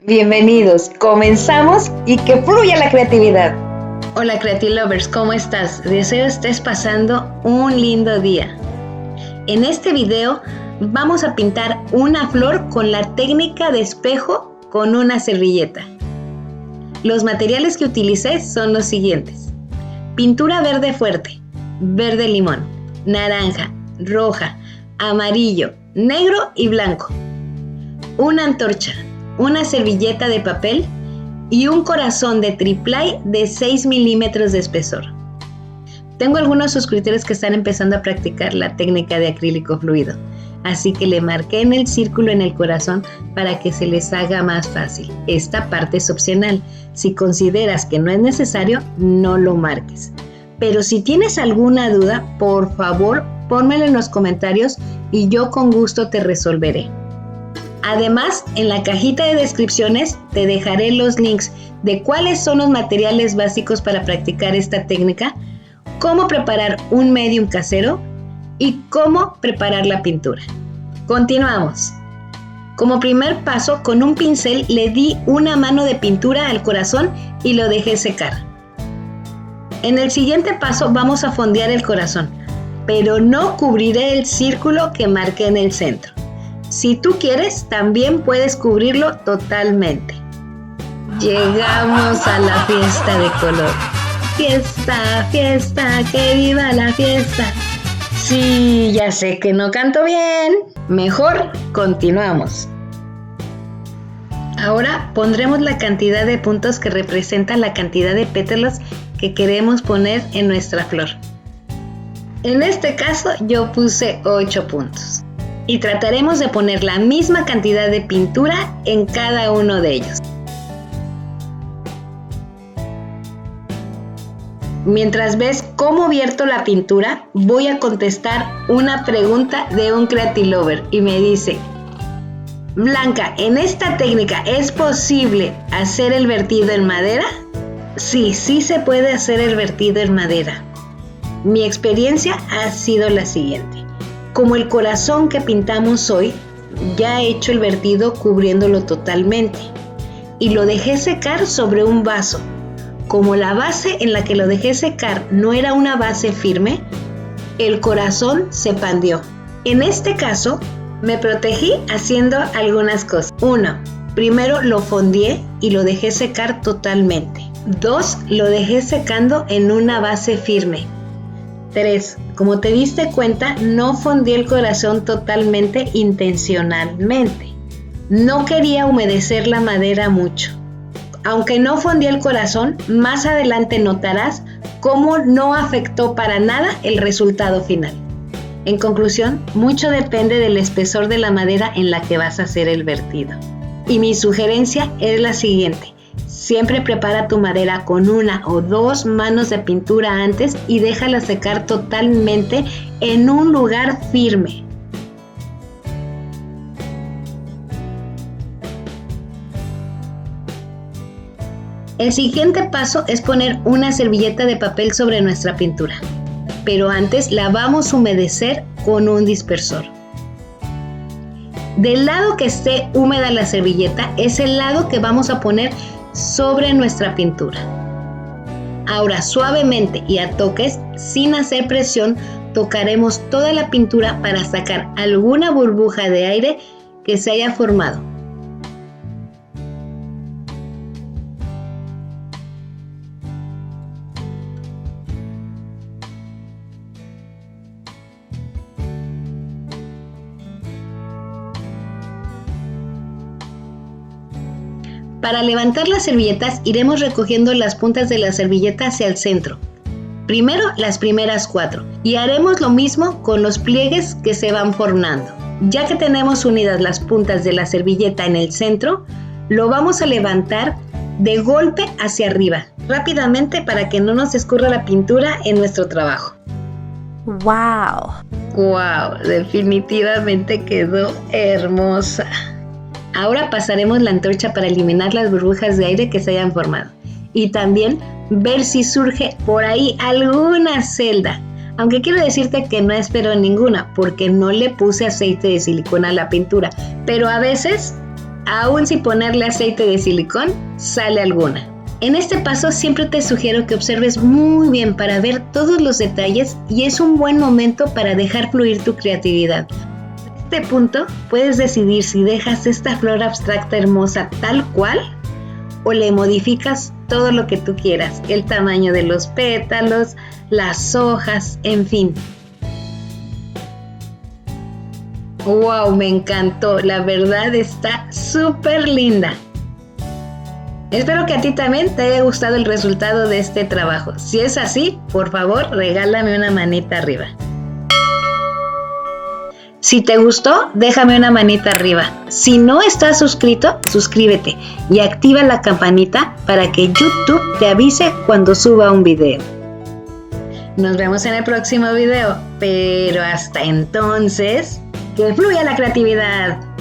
Bienvenidos, comenzamos y que fluya la creatividad. Hola Creatilovers, ¿cómo estás? Deseo estés pasando un lindo día. En este video vamos a pintar una flor con la técnica de espejo con una servilleta. Los materiales que utilicé son los siguientes: pintura verde fuerte, verde limón, naranja, roja, amarillo, negro y blanco, una antorcha, una servilleta de papel y un corazón de triplay de 6 milímetros de espesor. Tengo algunos suscriptores que están empezando a practicar la técnica de acrílico fluido, así que le marqué en el círculo en el corazón para que se les haga más fácil. Esta parte es opcional. Si consideras que no es necesario, no lo marques. Pero si tienes alguna duda, por favor, pónmelo en los comentarios y yo con gusto te resolveré. Además, en la cajita de descripciones te dejaré los links de cuáles son los materiales básicos para practicar esta técnica, cómo preparar un medium casero y cómo preparar la pintura. Continuamos. Como primer paso, con un pincel le di una mano de pintura al corazón y lo dejé secar. En el siguiente paso vamos a fondear el corazón, pero no cubriré el círculo que marqué en el centro. Si tú quieres, también puedes cubrirlo totalmente. Llegamos a la fiesta de color. Fiesta, fiesta, que viva la fiesta. Sí, ya sé que no canto bien. Mejor continuamos. Ahora pondremos la cantidad de puntos que representa la cantidad de pétalos que queremos poner en nuestra flor. En este caso yo puse 8 puntos. Y trataremos de poner la misma cantidad de pintura en cada uno de ellos. Mientras ves cómo vierto la pintura, voy a contestar una pregunta de un Creatilover y me dice: Blanca, ¿en esta técnica es posible hacer el vertido en madera? Sí, sí se puede hacer el vertido en madera. Mi experiencia ha sido la siguiente. Como el corazón que pintamos hoy, ya he hecho el vertido cubriéndolo totalmente y lo dejé secar sobre un vaso. Como la base en la que lo dejé secar no era una base firme, el corazón se pandeó. En este caso, me protegí haciendo algunas cosas. 1. Primero lo fondeé y lo dejé secar totalmente. 2. Lo dejé secando en una base firme. 3. Como te diste cuenta, no fondeé el corazón totalmente intencionalmente. No quería humedecer la madera mucho. Aunque no fondeé el corazón, más adelante notarás cómo no afectó para nada el resultado final. En conclusión, mucho depende del espesor de la madera en la que vas a hacer el vertido. Y mi sugerencia es la siguiente. Siempre prepara tu madera con 1 o 2 manos de pintura antes y déjala secar totalmente en un lugar firme. El siguiente paso es poner una servilleta de papel sobre nuestra pintura, pero antes la vamos a humedecer con un dispersor. Del lado que esté húmeda la servilleta es el lado que vamos a poner sobre nuestra pintura. Ahora suavemente y a toques, sin hacer presión, tocaremos toda la pintura para sacar alguna burbuja de aire que se haya formado. Para levantar las servilletas iremos recogiendo las puntas de la servilleta hacia el centro. Primero las primeras 4 y haremos lo mismo con los pliegues que se van formando. Ya que tenemos unidas las puntas de la servilleta en el centro, lo vamos a levantar de golpe hacia arriba, rápidamente para que no nos escurra la pintura en nuestro trabajo. ¡Wow! ¡Wow! Definitivamente quedó hermosa. Ahora pasaremos la antorcha para eliminar las burbujas de aire que se hayan formado y también ver si surge por ahí alguna celda. Aunque quiero decirte que no espero ninguna porque no le puse aceite de silicona a la pintura, pero a veces aun sin ponerle aceite de silicón, sale alguna. En este paso siempre te sugiero que observes muy bien para ver todos los detalles y es un buen momento para dejar fluir tu creatividad. En este punto puedes decidir si dejas esta flor abstracta hermosa tal cual o le modificas todo lo que tú quieras, el tamaño de los pétalos, las hojas, en fin. ¡Wow! Me encantó, la verdad está súper linda. Espero que a ti también te haya gustado el resultado de este trabajo. Si es así, por favor, regálame una manita arriba. Si te gustó, déjame una manita arriba. Si no estás suscrito, suscríbete y activa la campanita para que YouTube te avise cuando suba un video. Nos vemos en el próximo video, pero hasta entonces, ¡que fluya la creatividad!